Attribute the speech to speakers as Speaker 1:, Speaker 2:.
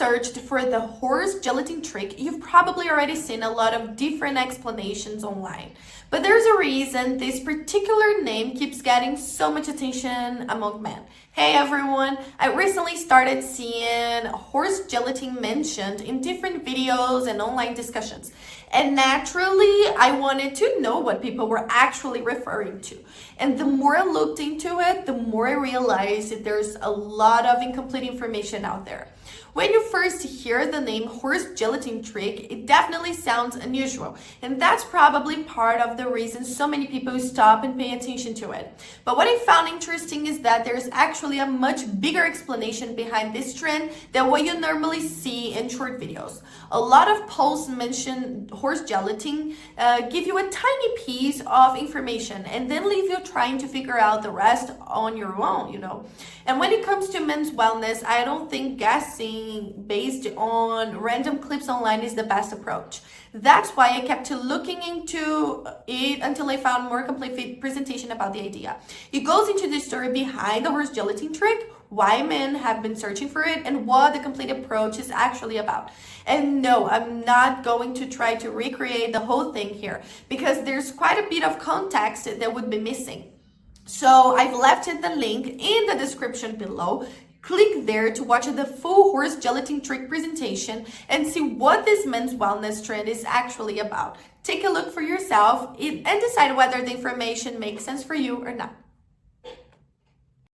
Speaker 1: searched for the horse gelatin trick, you've probably already seen a lot of different explanations online. But there's a reason this particular name keeps getting so much attention among men. Hey everyone, I recently started seeing horse gelatin mentioned in different videos and online discussions. And naturally, I wanted to know what people were actually referring to. And the more I looked into it, the more I realized that there's a lot of incomplete information out there. When you first hear the name horse gelatin trick, it definitely sounds unusual. And that's probably part of the reason so many people stop and pay attention to it. But what I found interesting is that there's actually a much bigger explanation behind this trend than what you normally see in short videos. A lot of posts mention horse gelatin, give you a tiny piece of information and then leave you trying to figure out the rest on your own, And when it comes to men's wellness, I don't think guessing based on random clips online is the best approach. That's why I kept looking into it until I found more complete presentation about the idea. It goes into the story behind the horse gelatin trick, why men have been searching for it, and what the complete approach is actually about. And no, I'm not going to try to recreate the whole thing here because there's quite a bit of context that would be missing. So I've left the link in the description below. Click there to watch the full horse gelatin trick presentation and see what this men's wellness trend is actually about. Take a look for yourself and decide whether the information makes sense for you or not.